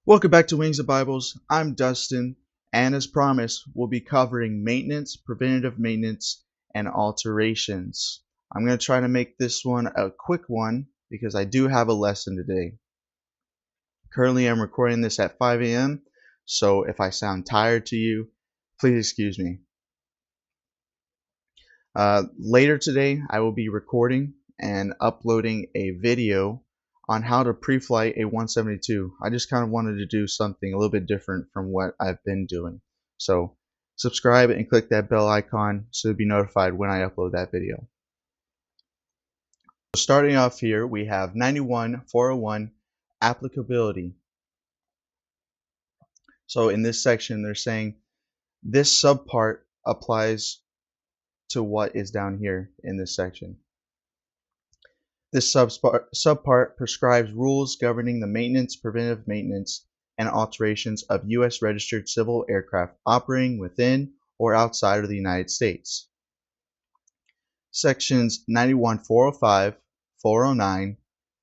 Welcome back to Wings of Bibles. I'm Dustin, and as promised, we'll be covering maintenance, preventative maintenance, and alterations. I'm going to try to make this one a quick one because I do have a lesson today. Currently, I'm recording this at 5 a.m., so if I sound tired to you, please excuse me. Later today, I will be recording and uploading a video on how to pre-flight a 172. I just kind of wanted to do something a little bit different from what I've been doing. So subscribe and click that bell icon so you'll be notified when I upload that video. So starting off here, we have 91.401 applicability. So in this section, they're saying this subpart applies to what is down here in this section. This subpart prescribes rules governing the maintenance, preventive maintenance, and alterations of U.S. registered civil aircraft operating within or outside of the United States. Sections 91.405, 409,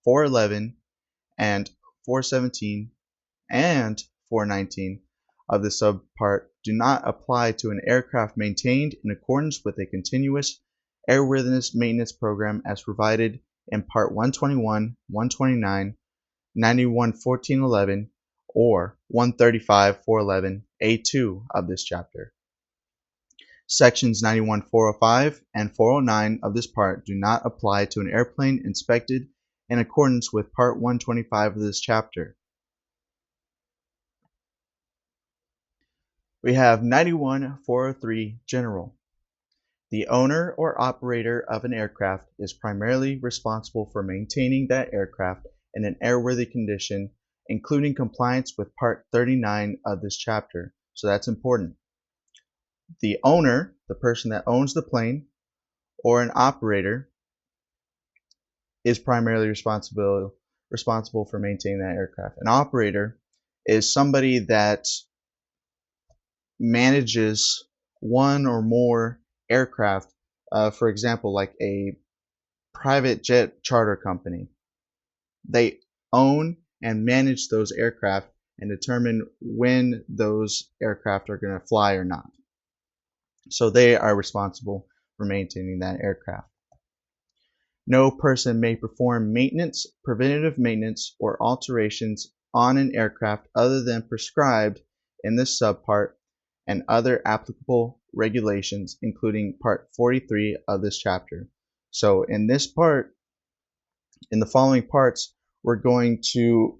411, and 417 and 419 of the subpart do not apply to an aircraft maintained in accordance with a continuous airworthiness maintenance program as provided in Part 121, 129, 91.1411, or 135.411 A2 of this chapter. Sections 91.405 and 409 of this part do not apply to an airplane inspected in accordance with Part 125 of this chapter. We have 91.403 General. The owner or operator of an aircraft is primarily responsible for maintaining that aircraft in an airworthy condition, including compliance with Part 39 of this chapter. So that's important. The owner, the person that owns the plane, or an operator, is primarily responsible for maintaining that aircraft. An operator is somebody that manages one or more aircraft, for example, like a private jet charter company. They own and manage those aircraft and determine when those aircraft are going to fly or not. So they are responsible for maintaining that aircraft. No person may perform maintenance, preventative maintenance, or alterations on an aircraft other than prescribed in this subpart and other applicable regulations, including Part 43 of this chapter. So in this part, in the following parts, we're going to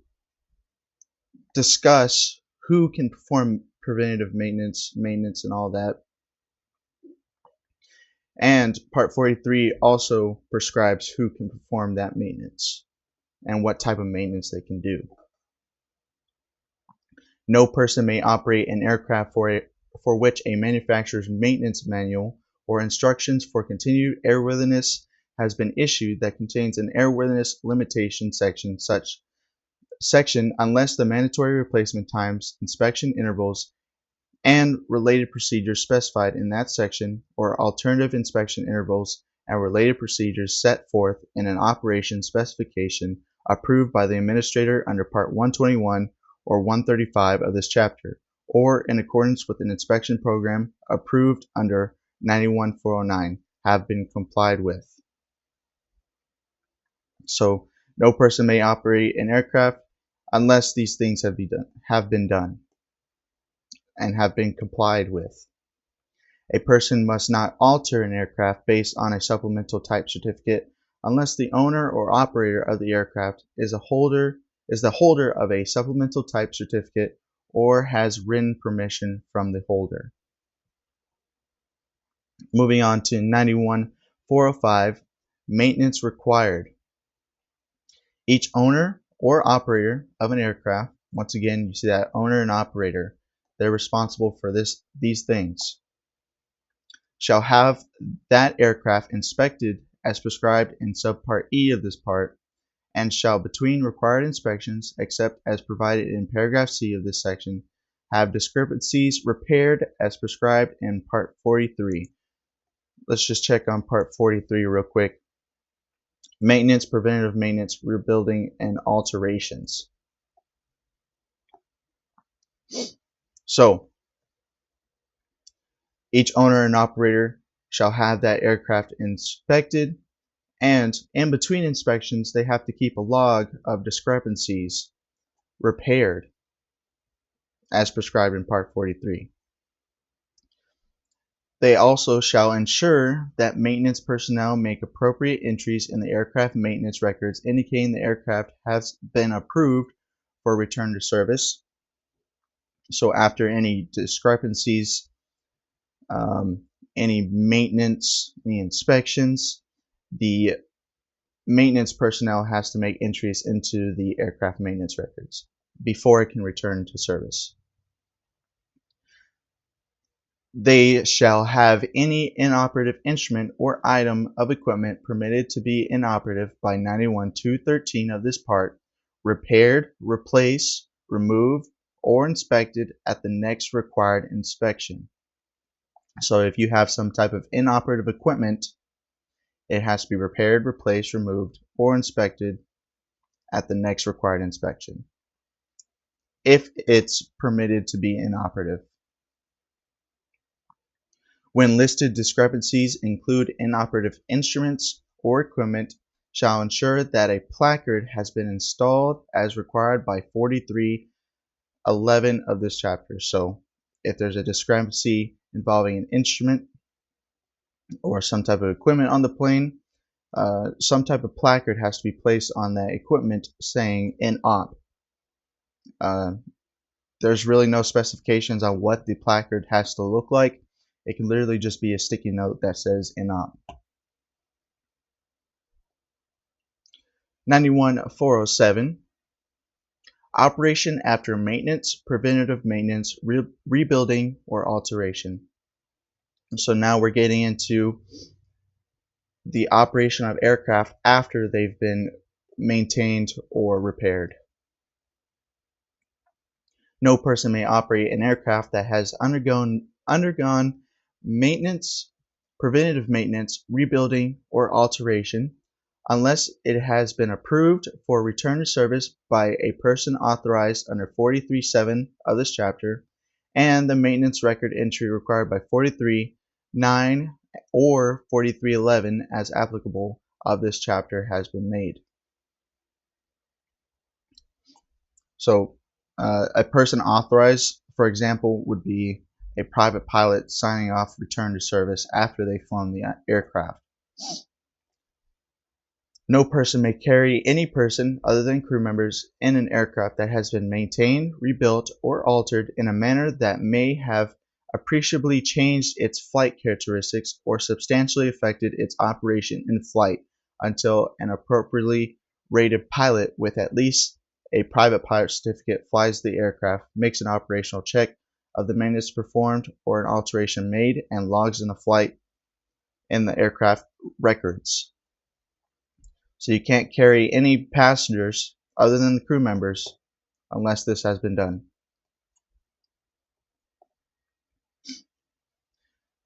discuss who can perform preventative maintenance and all that. And Part 43 also prescribes who can perform that maintenance and what type of maintenance they can do. No person may operate an aircraft for which a manufacturer's maintenance manual or instructions for continued airworthiness has been issued that contains an airworthiness limitation section unless the mandatory replacement times, inspection intervals, and related procedures specified in that section or alternative inspection intervals and related procedures set forth in an operation specification approved by the administrator under Part 121 or 135 of this chapter, or in accordance with an inspection program approved under 91.409 have been complied with. So no person may operate an aircraft unless these things have been done and have been complied with. A person must not alter an aircraft based on a supplemental type certificate unless the owner or operator of the aircraft is the holder of a supplemental type certificate or has written permission from the holder. Moving on to 91.405, maintenance required. Each owner or operator of an aircraft, once again you see that owner and operator, they're responsible for these things, shall have that aircraft inspected as prescribed in subpart E of this part, and shall between required inspections, except as provided in paragraph C of this section, have discrepancies repaired as prescribed in Part 43. Let's just check on Part 43 real quick. Maintenance, preventative maintenance, rebuilding, and alterations. So each owner and operator shall have that aircraft inspected, and in between inspections they have to keep a log of discrepancies repaired as prescribed in Part 43. They also shall ensure that maintenance personnel make appropriate entries in the aircraft maintenance records indicating the aircraft has been approved for return to service. So after any discrepancies, any maintenance, any inspections, the maintenance personnel has to make entries into the aircraft maintenance records before it can return to service. They shall have any inoperative instrument or item of equipment permitted to be inoperative by 91.213 of this part repaired, replaced, removed, or inspected at the next required inspection. So if you have some type of inoperative equipment, it has to be repaired, replaced, removed, or inspected at the next required inspection if it's permitted to be inoperative. When listed discrepancies include inoperative instruments or equipment, shall ensure that a placard has been installed as required by 43.11 of this chapter. So if there's a discrepancy involving an instrument or some type of equipment on the plane, some type of placard has to be placed on that equipment saying inop. There's really no specifications on what the placard has to look like. It can literally just be a sticky note that says inop. 91.407, operation after maintenance, preventative maintenance, rebuilding, or alteration. So now we're getting into the operation of aircraft after they've been maintained or repaired. No person may operate an aircraft that has undergone maintenance, preventative maintenance, rebuilding, or alteration unless it has been approved for return to service by a person authorized under 43.7 of this chapter and the maintenance record entry required by 43.9 or 43.11 as applicable of this chapter has been made. So a person authorized, for example, would be a private pilot signing off return to service after they've flown the aircraft. No person may carry any person other than crew members in an aircraft that has been maintained, rebuilt, or altered in a manner that may have appreciably changed its flight characteristics or substantially affected its operation in flight until an appropriately rated pilot with at least a private pilot certificate flies the aircraft, makes an operational check of the maintenance performed or an alteration made, and logs in the flight in the aircraft records. So you can't carry any passengers other than the crew members unless this has been done.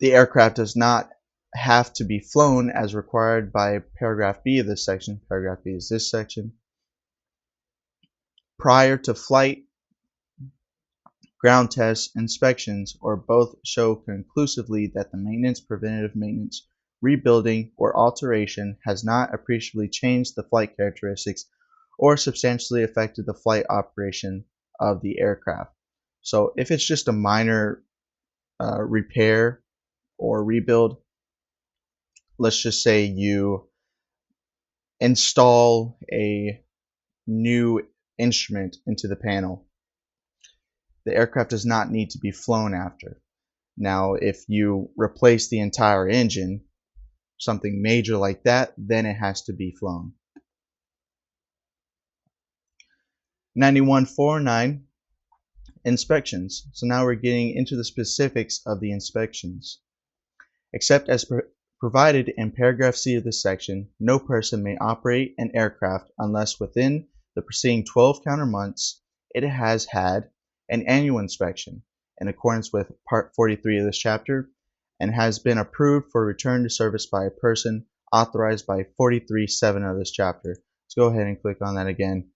The aircraft does not have to be flown as required by paragraph B of this section. Paragraph B is this section. Prior to flight, ground tests, inspections, or both show conclusively that the maintenance, preventative maintenance, rebuilding, or alteration has not appreciably changed the flight characteristics or substantially affected the flight operation of the aircraft. So if it's just a minor repair or rebuild, let's just say you install a new instrument into the panel, the aircraft does not need to be flown after. Now, if you replace the entire engine, something major like that, then it has to be flown. 91.409, inspections. So now we're getting into the specifics of the inspections. Except as provided in paragraph C of this section, no person may operate an aircraft unless within the preceding 12 calendar months it has had an annual inspection in accordance with Part 43 of this chapter and has been approved for return to service by a person authorized by 43.7 of this chapter. Let's go ahead and click on that again.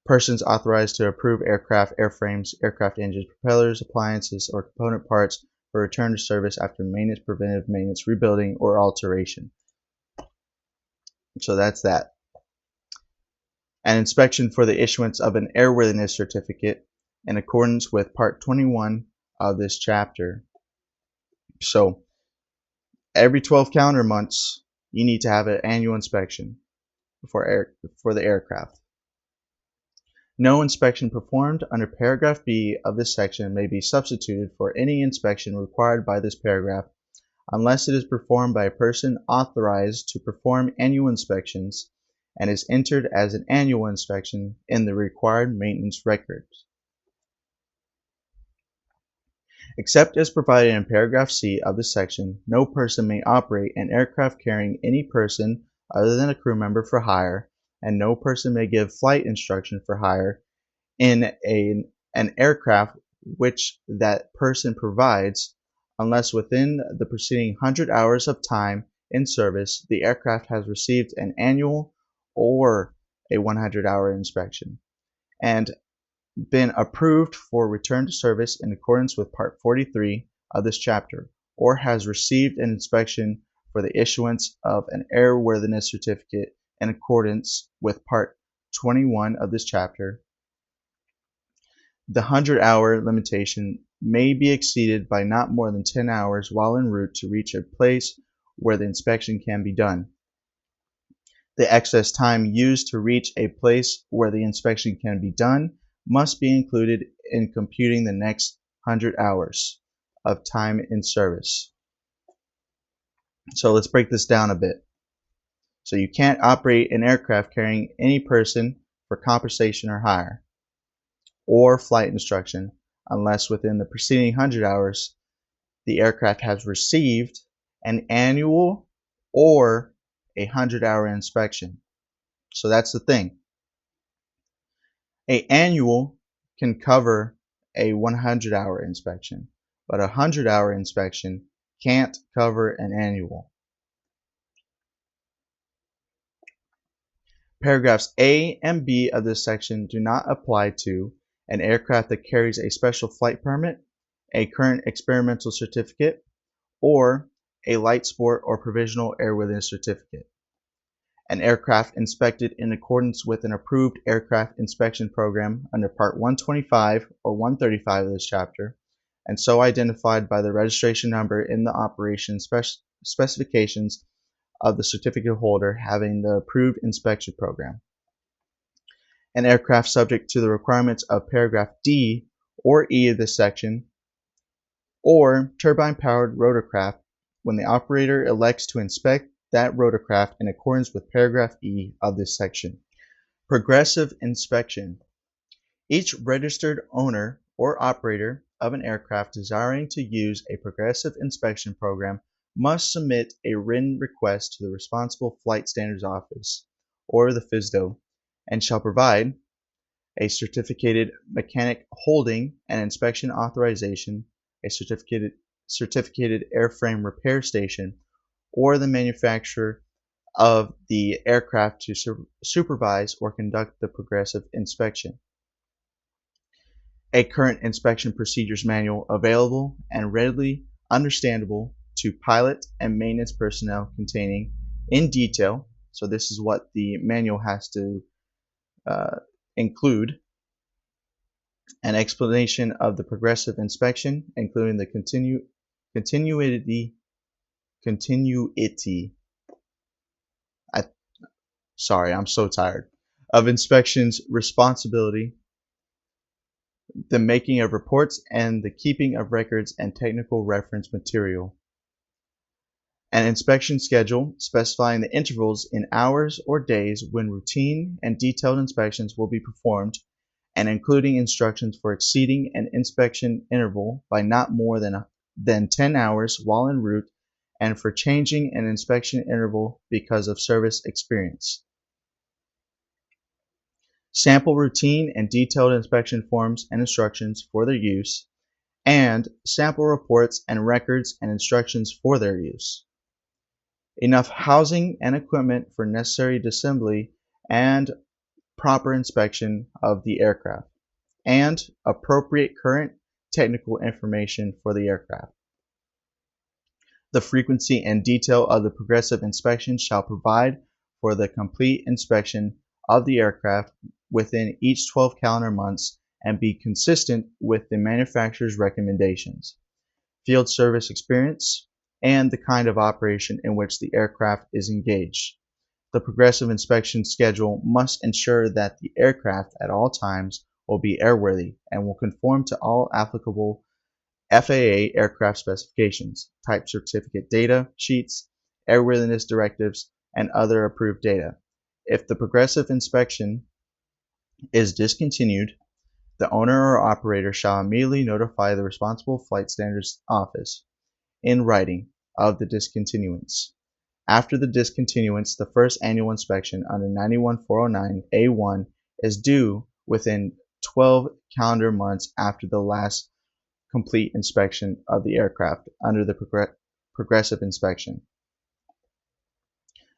Persons authorized to approve aircraft, airframes, aircraft engines, propellers, appliances, or component parts for return to service after maintenance, preventive maintenance, rebuilding, or alteration. So that's that. An inspection for the issuance of an airworthiness certificate in accordance with Part 21 of this chapter. So every 12 calendar months, you need to have an annual inspection for the aircraft. No inspection performed under paragraph B of this section may be substituted for any inspection required by this paragraph unless it is performed by a person authorized to perform annual inspections and is entered as an annual inspection in the required maintenance records. Except as provided in paragraph C of this section, no person may operate an aircraft carrying any person other than a crew member for hire, and no person may give flight instruction for hire in an aircraft which that person provides unless within the preceding 100 hours of time in service the aircraft has received an annual or a 100-hour inspection and been approved for return to service in accordance with Part 43 of this chapter, or has received an inspection for the issuance of an airworthiness certificate in accordance with Part 21 of this chapter. The 100-hour limitation may be exceeded by not more than 10 hours while en route to reach a place where the inspection can be done. The excess time used to reach a place where the inspection can be done must be included in computing the next 100 hours of time in service. So let's break this down a bit. So you can't operate an aircraft carrying any person for compensation or hire or flight instruction unless within the preceding 100 hours the aircraft has received an annual or a 100-hour inspection. So that's the thing. An annual can cover a 100-hour inspection, but a 100-hour inspection can't cover an annual. Paragraphs A and B of this section do not apply to an aircraft that carries a special flight permit, a current experimental certificate, or a light sport or provisional airworthiness certificate. An aircraft inspected in accordance with an approved aircraft inspection program under Part 125 or 135 of this chapter, and so identified by the registration number in the operation specifications of the certificate holder having the approved inspection program. An aircraft subject to the requirements of paragraph D or E of this section, or turbine-powered rotorcraft when the operator elects to inspect that rotorcraft in accordance with paragraph E of this section. Progressive inspection. Each registered owner or operator of an aircraft desiring to use a progressive inspection program must submit a written request to the responsible Flight Standards Office, or the FSDO, and shall provide a certificated mechanic holding an inspection authorization, a certificated airframe repair station, or the manufacturer of the aircraft to supervise or conduct the progressive inspection. A current inspection procedures manual available and readily understandable to pilot and maintenance personnel containing in detail, so this is what the manual has to include, an explanation of the progressive inspection, including the continuity I'm so tired, of inspections responsibility, the making of reports, and the keeping of records and technical reference material. An inspection schedule specifying the intervals in hours or days when routine and detailed inspections will be performed, and including instructions for exceeding an inspection interval by not more than 10 hours while en route, and for changing an inspection interval because of service experience. Sample routine and detailed inspection forms and instructions for their use, and sample reports and records and instructions for their use. Enough housing and equipment for necessary disassembly and proper inspection of the aircraft, and appropriate current technical information for the aircraft. The frequency and detail of the progressive inspection shall provide for the complete inspection of the aircraft within each 12 calendar months and be consistent with the manufacturer's recommendations, field service experience, and the kind of operation in which the aircraft is engaged. The progressive inspection schedule must ensure that the aircraft at all times will be airworthy and will conform to all applicable FAA aircraft specifications, type certificate data sheets, airworthiness directives, and other approved data. If the progressive inspection is discontinued, the owner or operator shall immediately notify the responsible flight standards office in writing of the discontinuance. After the discontinuance, the first annual inspection under 91409A1 is due within 12 calendar months after the last complete inspection of the aircraft under the progressive inspection.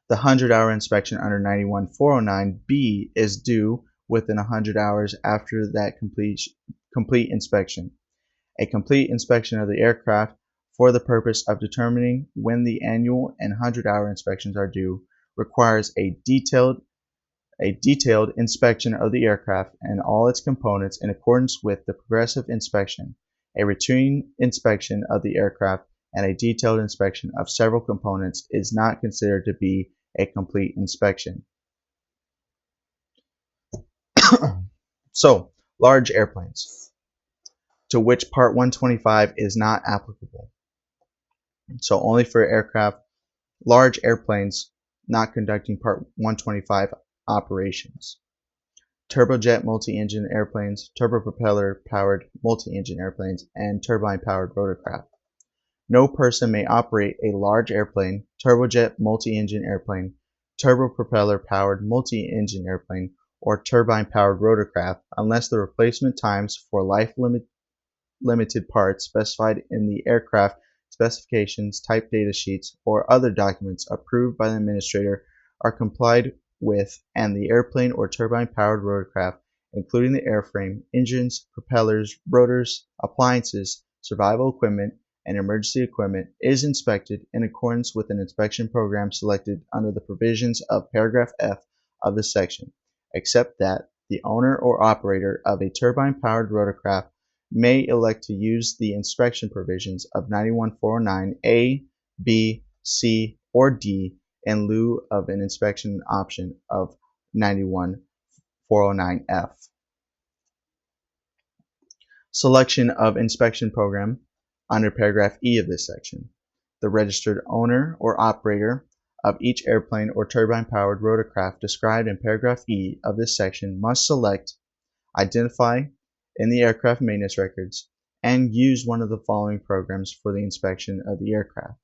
The 100-hour inspection under 91409B is due within 100 hours after that complete inspection. A complete inspection of the aircraft for the purpose of determining when the annual and 100-hour inspections are due requires a detailed inspection of the aircraft and all its components in accordance with the progressive inspection, a routine inspection of the aircraft, and a detailed inspection of several components is not considered to be a complete inspection. So, large airplanes, to which Part 125 is not applicable. So only for aircraft, large airplanes not conducting Part 125 operations. Turbojet multi-engine airplanes, turbopropeller-powered multi-engine airplanes, and turbine-powered rotorcraft. No person may operate a large airplane, turbojet multi-engine airplane, turbopropeller-powered multi-engine airplane, or turbine-powered rotorcraft unless the replacement times for life-limited parts specified in the aircraft specifications, type data sheets, or other documents approved by the administrator are complied with, and the airplane or turbine-powered rotorcraft, including the airframe, engines, propellers, rotors, appliances, survival equipment, and emergency equipment, is inspected in accordance with an inspection program selected under the provisions of paragraph F of this section, except that the owner or operator of a turbine-powered rotorcraft may elect to use the inspection provisions of 91409A, B, C, or D in lieu of an inspection option of 91409F. Selection of inspection program under paragraph E of this section. The registered owner or operator of each airplane or turbine-powered rotorcraft described in paragraph E of this section must select, identify in the aircraft maintenance records, and use one of the following programs for the inspection of the aircraft.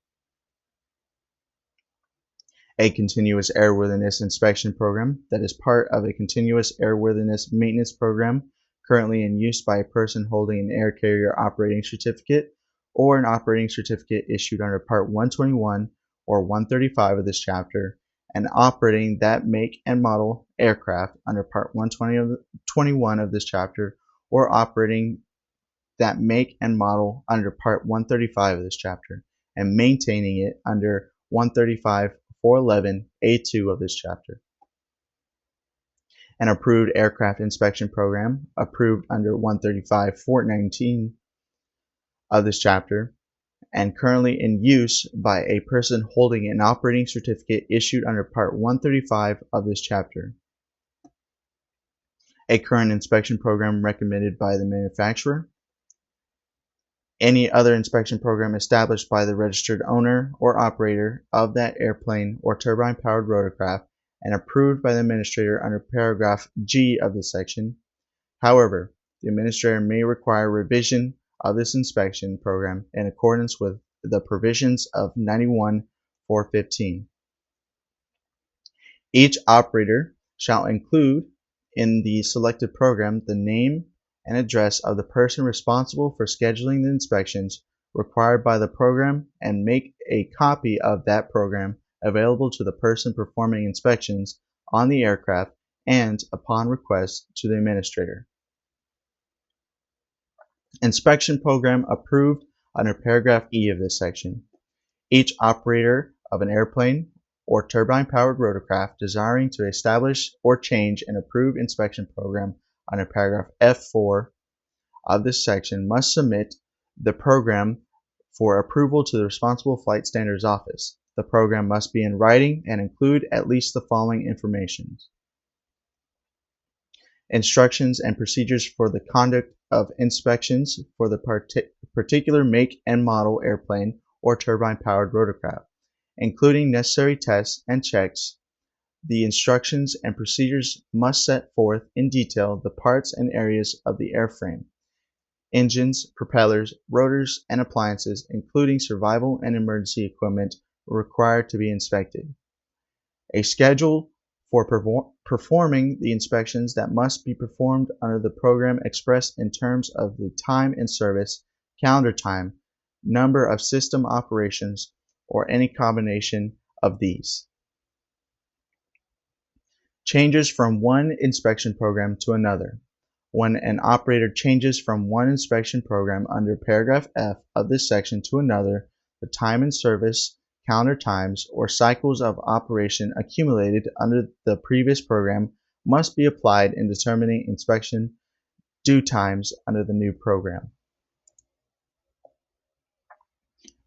A continuous airworthiness inspection program that is part of a continuous airworthiness maintenance program currently in use by a person holding an air carrier operating certificate or an operating certificate issued under Part 121 or 135 of this chapter, and operating that make and model aircraft under Part 121 of this chapter, or operating that make and model under Part 135 of this chapter, and maintaining it under 135.411A2 of this chapter. An approved aircraft inspection program approved under 135.419 of this chapter, and currently in use by a person holding an operating certificate issued under Part 135 of this chapter. A current inspection program recommended by the manufacturer. Any other inspection program established by the registered owner or operator of that airplane or turbine-powered rotorcraft and approved by the administrator under paragraph G of this section. However, the administrator may require revision of this inspection program in accordance with the provisions of 91.415. Each operator shall include in the selected program the name and address of the person responsible for scheduling the inspections required by the program and make a copy of that program available to the person performing inspections on the aircraft and, upon request, to the administrator. Inspection program approved under paragraph E of this section. Each operator of an airplane or turbine-powered rotorcraft desiring to establish or change an approved inspection program under paragraph F4 of this section must submit the program for approval to the Responsible Flight Standards Office. The program must be in writing and include at least the following information: instructions and procedures for the conduct of inspections for the particular make and model airplane or turbine-powered rotorcraft, including necessary tests and checks. The instructions and procedures must set forth in detail the parts and areas of the airframe, engines, propellers, rotors, and appliances, including survival and emergency equipment, required to be inspected. A schedule for performing the inspections that must be performed under the program expressed in terms of the time in service, calendar time, number of system operations, or any combination of these. Changes from one inspection program to another. When an operator changes from one inspection program under paragraph F of this section to another, the time in service, calendar times, or cycles of operation accumulated under the previous program must be applied in determining inspection due times under the new program.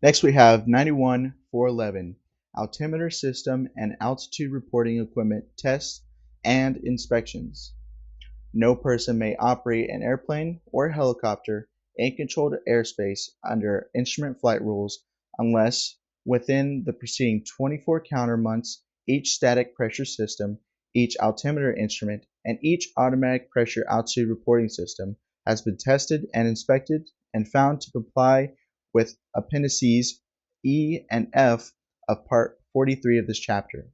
Next we have 91.411, altimeter system and altitude reporting equipment tests and inspections. No person may operate an airplane or helicopter in controlled airspace under instrument flight rules unless within the preceding 24 calendar months each static pressure system, each altimeter instrument, and each automatic pressure altitude reporting system has been tested and inspected and found to comply with appendices E and F of Part 43 of this chapter.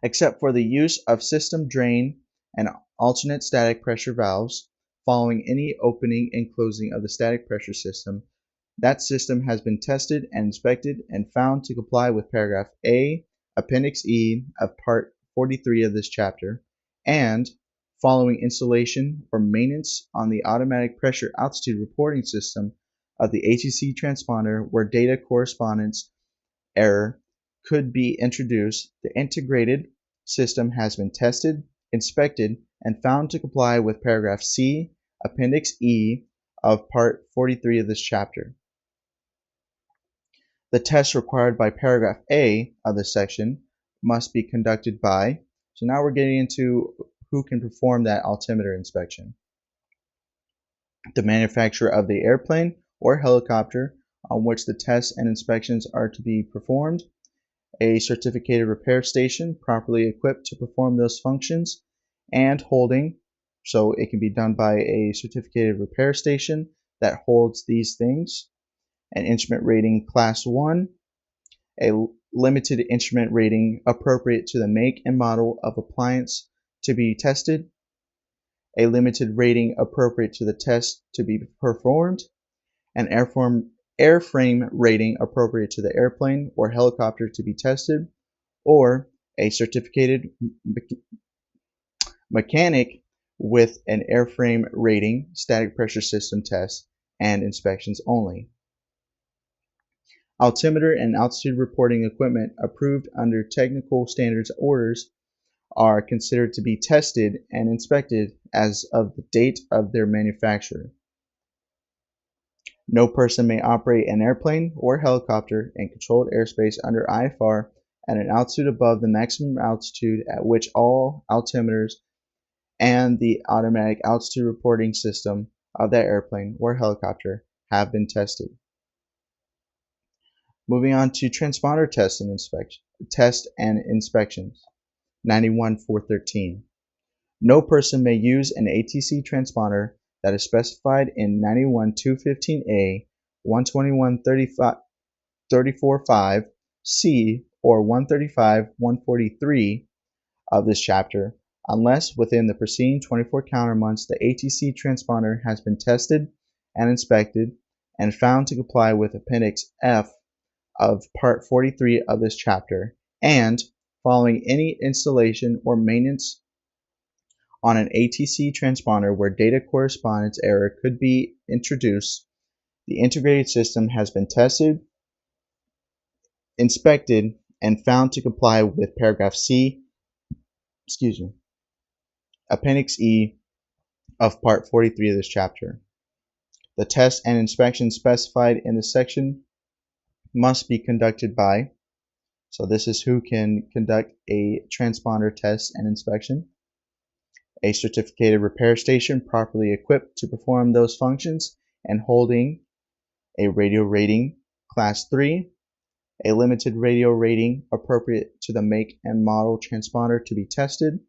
Except for the use of system drain and alternate static pressure valves following any opening and closing of the static pressure system, that system has been tested and inspected and found to comply with paragraph A, appendix E of part 43 of this chapter, and following installation or maintenance on the automatic pressure altitude reporting system of the ATC transponder where data correspondence error could be introduced, the integrated system has been tested, inspected, and found to comply with paragraph C, appendix E of part 43 of this chapter. The tests required by paragraph A of this section must be conducted by, so now we're getting into who can perform that altimeter inspection. The manufacturer of the airplane or helicopter on which the tests and inspections are to be performed, a certificated repair station properly equipped to perform those functions, and holding, so it can be done by a certificated repair station that holds these things: an instrument rating class 1, a limited instrument rating appropriate to the make and model of appliance to be tested, a limited rating appropriate to the test to be performed, an airframe rating appropriate to the airplane or helicopter to be tested, or a certificated mechanic with an airframe rating, static pressure system tests, and inspections only. Altimeter and altitude reporting equipment approved under technical standards orders are considered to be tested and inspected as of the date of their manufacture. No person may operate an airplane or helicopter in controlled airspace under IFR at an altitude above the maximum altitude at which all altimeters and the automatic altitude reporting system of that airplane or helicopter have been tested. Moving on to transponder tests and inspections. 91.413. No person may use an ATC transponder that is specified in 91.215A, 121.34.5C, or 135.143 of this chapter, unless within the preceding 24 calendar months the ATC transponder has been tested and inspected and found to comply with Appendix F of Part 43 of this chapter, and following any installation or maintenance on an ATC transponder where data correspondence error could be introduced. The integrated system has been tested, inspected, and found to comply with paragraph C, Appendix E of Part 43 of this chapter. The tests and inspections specified in this section must be conducted by, so this is who can conduct a transponder test and inspection, a certificated repair station properly equipped to perform those functions and holding a radio rating class 3, a limited radio rating appropriate to the make and model transponder to be tested,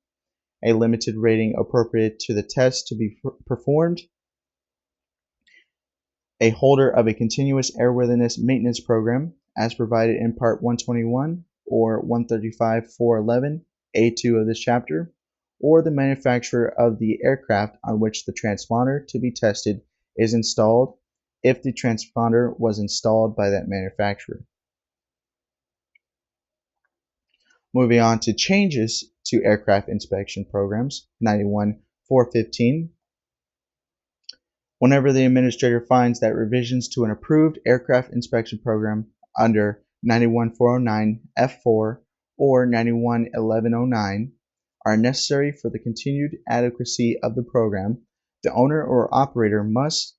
a limited rating appropriate to the test to be performed, a holder of a continuous airworthiness maintenance program as provided in Part 121 or 135.411 A2 of this chapter, or the manufacturer of the aircraft on which the transponder to be tested is installed if the transponder was installed by that manufacturer. Moving on to changes to aircraft inspection programs, 91.415. Whenever the administrator finds that revisions to an approved aircraft inspection program under 91.409 F4 or 91.1109 are necessary for the continued adequacy of the program, the owner or operator must,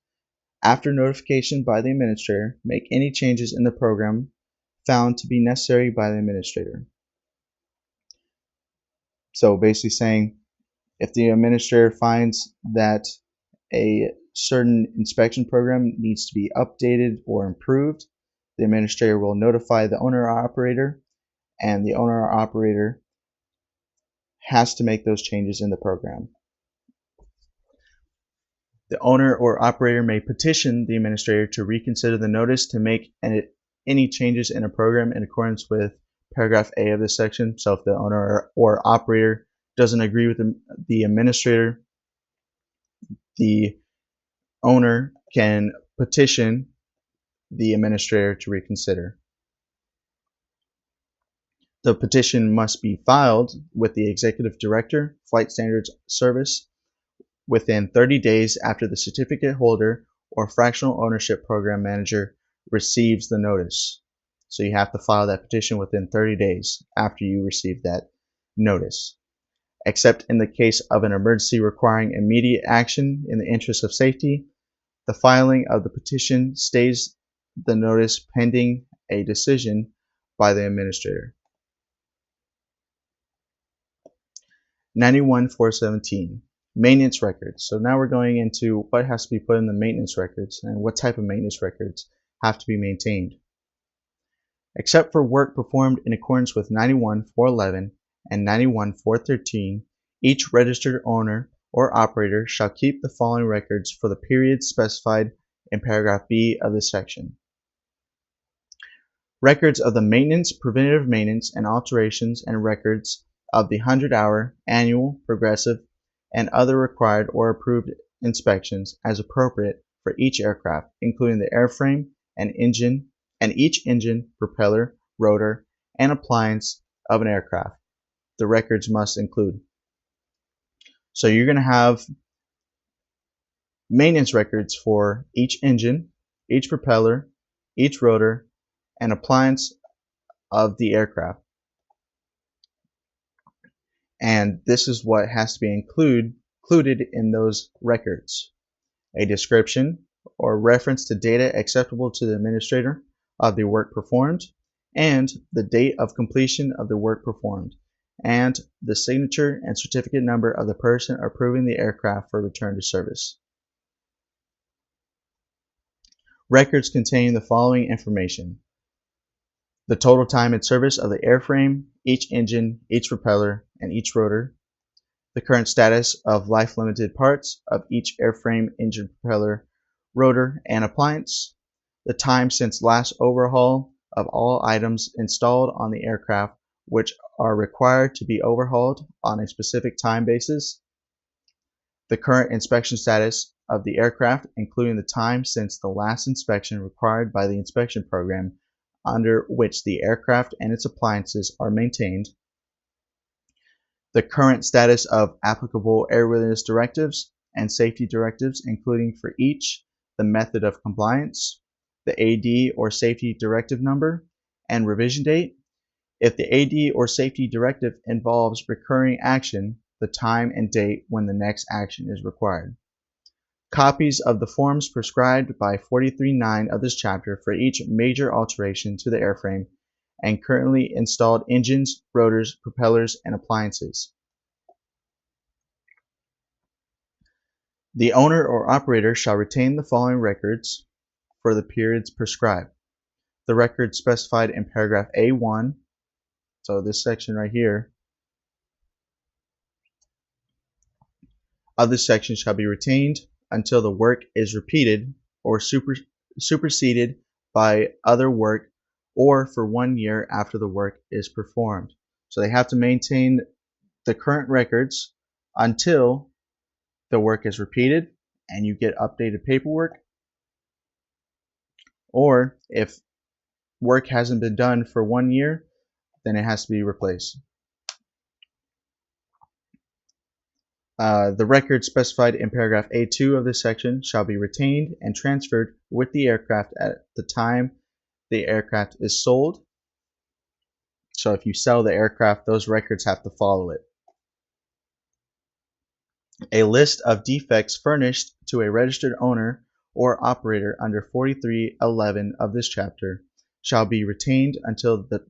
after notification by the administrator, make any changes in the program found to be necessary by the administrator. So basically saying, if the administrator finds that a certain inspection program needs to be updated or improved, the administrator will notify the owner or operator, and the owner or operator has to make those changes in the program. The owner or operator may petition the administrator to reconsider the notice to make any changes in a program in accordance with paragraph A of this section. So if the owner or operator doesn't agree with the administrator, the owner can petition the administrator to reconsider. The petition must be filed with the Executive Director, Flight Standards Service, within 30 days after the certificate holder or fractional ownership program manager receives the notice. So you have to file that petition within 30 days after you receive that notice. Except in the case of an emergency requiring immediate action in the interest of safety, the filing of the petition stays the notice pending a decision by the administrator. 91.417 Maintenance records. So now we're going into what has to be put in the maintenance records and what type of maintenance records have to be maintained. Except for work performed in accordance with 91.411 and 91.413, each registered owner or operator shall keep the following records for the periods specified in paragraph B of this section. Records of the maintenance, preventive maintenance, and alterations, and records of the 100-hour, annual, progressive, and other required or approved inspections as appropriate for each aircraft, including the airframe and engine, and each engine, propeller, rotor, and appliance of an aircraft. The records must include. So you're going to have maintenance records for each engine, each propeller, each rotor, and appliance of the aircraft. And this is what has to be included in those records. A description or reference to data acceptable to the administrator of the work performed, and the date of completion of the work performed, and the signature and certificate number of the person approving the aircraft for return to service. Records containing the following information: the total time in service of the airframe, each engine, each propeller, and each rotor, the current status of life-limited parts of each airframe, engine, propeller, rotor, and appliance, the time since last overhaul of all items installed on the aircraft which are required to be overhauled on a specific time basis, the current inspection status of the aircraft, including the time since the last inspection required by the inspection program under which the aircraft and its appliances are maintained, the current status of applicable airworthiness directives and safety directives, including for each, the method of compliance, the AD or safety directive number, and revision date. If the AD or safety directive involves recurring action, the time and date when the next action is required. Copies of the forms prescribed by 43.9 of this chapter for each major alteration to the airframe and currently installed engines, rotors, propellers, and appliances. The owner or operator shall retain the following records for the periods prescribed. The records specified in paragraph A1, so this section right here, of this section shall be retained until the work is repeated or superseded by other work or for 1 year after the work is performed. So they have to maintain the current records until the work is repeated and you get updated paperwork, or if work hasn't been done for 1 year, then it has to be replaced. The record specified in paragraph A2 of this section shall be retained and transferred with the aircraft at the time the aircraft is sold. So if you sell the aircraft, those records have to follow it. A list of defects furnished to a registered owner or operator under 43.11 of this chapter shall be retained until the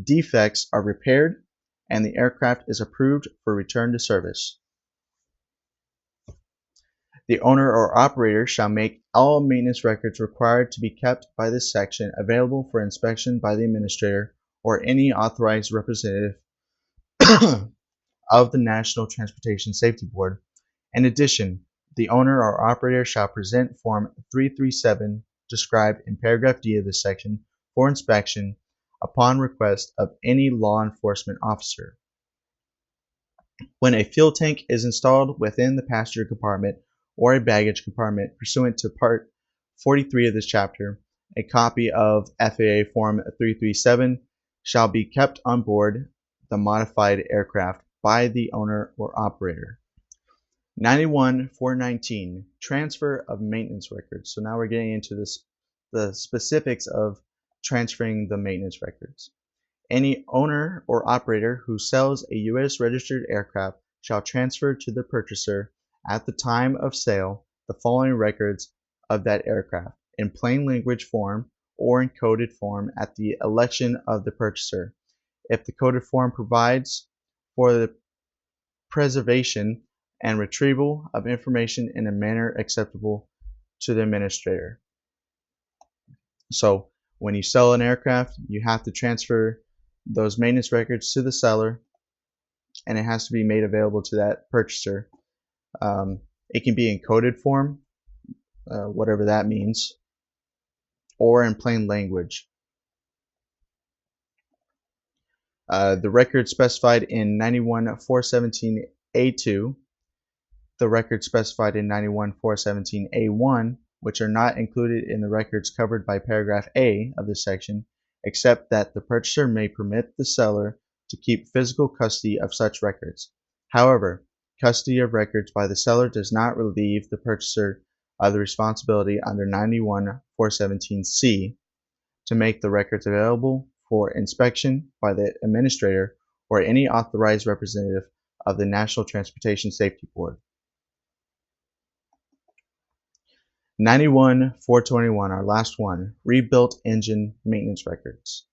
defects are repaired and the aircraft is approved for return to service. The owner or operator shall make all maintenance records required to be kept by this section available for inspection by the administrator or any authorized representative of the National Transportation Safety Board. In addition, the owner or operator shall present Form 337 described in paragraph D of this section for inspection upon request of any law enforcement officer. When a fuel tank is installed within the passenger compartment or a baggage compartment pursuant to Part 43 of this chapter, a copy of FAA Form 337 shall be kept on board the modified aircraft by the owner or operator. 91.419 Transfer of maintenance records. So now we're getting into the specifics of transferring the maintenance records. Any owner or operator who sells a U.S. registered aircraft shall transfer to the purchaser at the time of sale the following records of that aircraft in plain language form or in coded form at the election of the purchaser, if the coded form provides for the preservation and retrieval of information in a manner acceptable to the administrator. So when you sell an aircraft, you have to transfer those maintenance records to the seller, and it has to be made available to that purchaser. It can be in coded form, whatever that means, or in plain language. The record specified in 91.417A2, the record specified in 91.417A1, which are not included in the records covered by paragraph A of this section, except that the purchaser may permit the seller to keep physical custody of such records. However, custody of records by the seller does not relieve the purchaser of the responsibility under 91.417C to make the records available for inspection by the administrator or any authorized representative of the National Transportation Safety Board. 91.421, our last one, rebuilt engine maintenance records.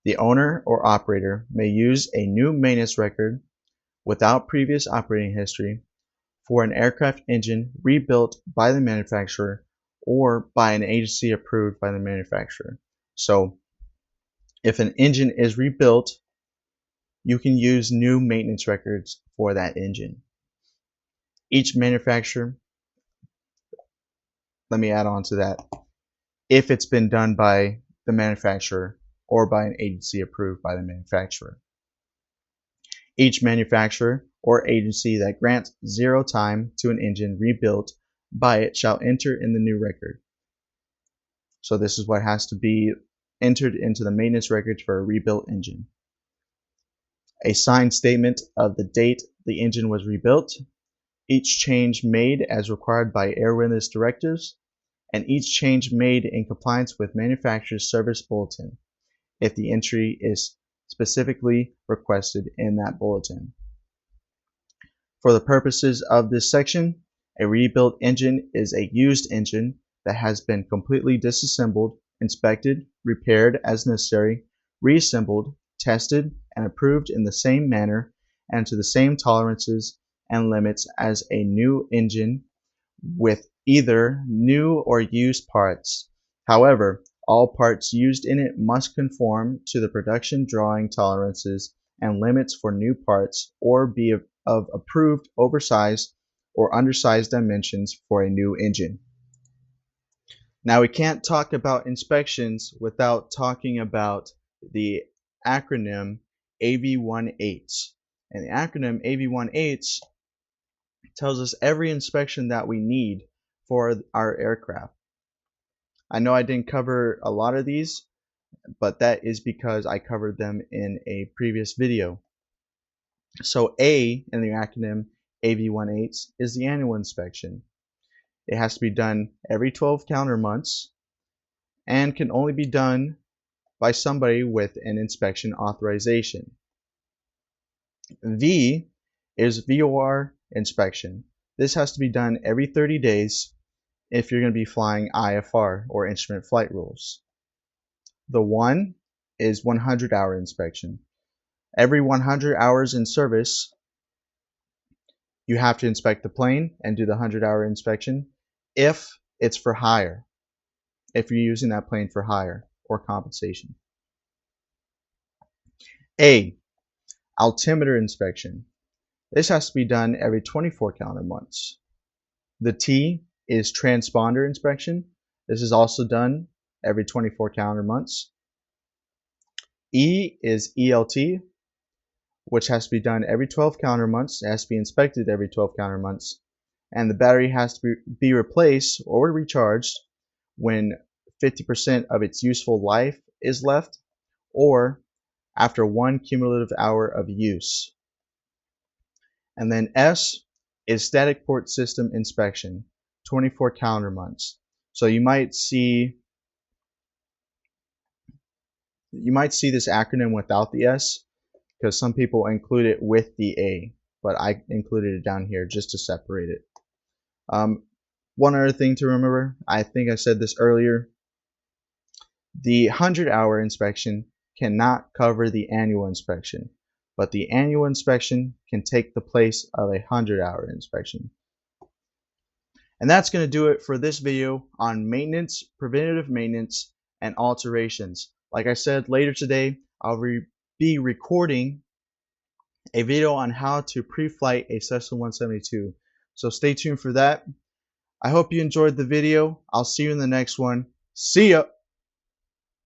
The owner or operator may use a new maintenance record without previous operating history for an aircraft engine rebuilt by the manufacturer or by an agency approved by the manufacturer. So if an engine is rebuilt, you can use new maintenance records for that engine. Each manufacturer, let me add on to that, if it's been done by the manufacturer or by an agency approved by the manufacturer. Each manufacturer or agency that grants zero time to an engine rebuilt by it shall enter in the new record. So this is what has to be entered into the maintenance records for a rebuilt engine. a signed statement of the date the engine was rebuilt, each change made as required by airworthiness directives, and each change made in compliance with manufacturer's service bulletin, if the entry is specifically requested in that bulletin. For the purposes of this section, a rebuilt engine is a used engine that has been completely disassembled, inspected, repaired as necessary, reassembled, tested, and approved in the same manner and to the same tolerances and limits as a new engine with either new or used parts. However, all parts used in it must conform to the production drawing tolerances and limits for new parts or be of approved oversized or undersized dimensions for a new engine. Now, we can't talk about inspections without talking about the acronym AV18. And the acronym AV18 tells us every inspection that we need for our aircraft. I know I didn't cover a lot of these, but that is because I covered them in a previous video. So A in the acronym AV18 is the annual inspection. It has to be done every 12 calendar months and can only be done by somebody with an inspection authorization. V is VOR inspection. This has to be done every 30 days if you're going to be flying IFR or instrument flight rules. The 1 is 100-hour inspection. Every 100 hours in service, you have to inspect the plane and do the 100-hour inspection if it's for hire, if you're using that plane for hire or compensation. A, altimeter inspection. This has to be done every 24 calendar months. The T is transponder inspection. This is also done every 24 calendar months. E is ELT, which has to be done every 12 calendar months. It has to be inspected every 12 calendar months. And the battery has to be replaced or recharged when 50% of its useful life is left or after 1 cumulative hour of use. And then S is static port system inspection, 24 calendar months. So you might see this acronym without the S because some people include it with the A, but I included it down here just to separate it. One other thing to remember, I think I said this earlier, the 100-hour inspection cannot cover the annual inspection, but the annual inspection can take the place of a 100-hour inspection. And that's going to do it for this video on maintenance, preventative maintenance, and alterations. Like I said, later today, I'll be recording a video on how to pre-flight a Cessna 172. So stay tuned for that. I hope you enjoyed the video. I'll see you in the next one. See ya!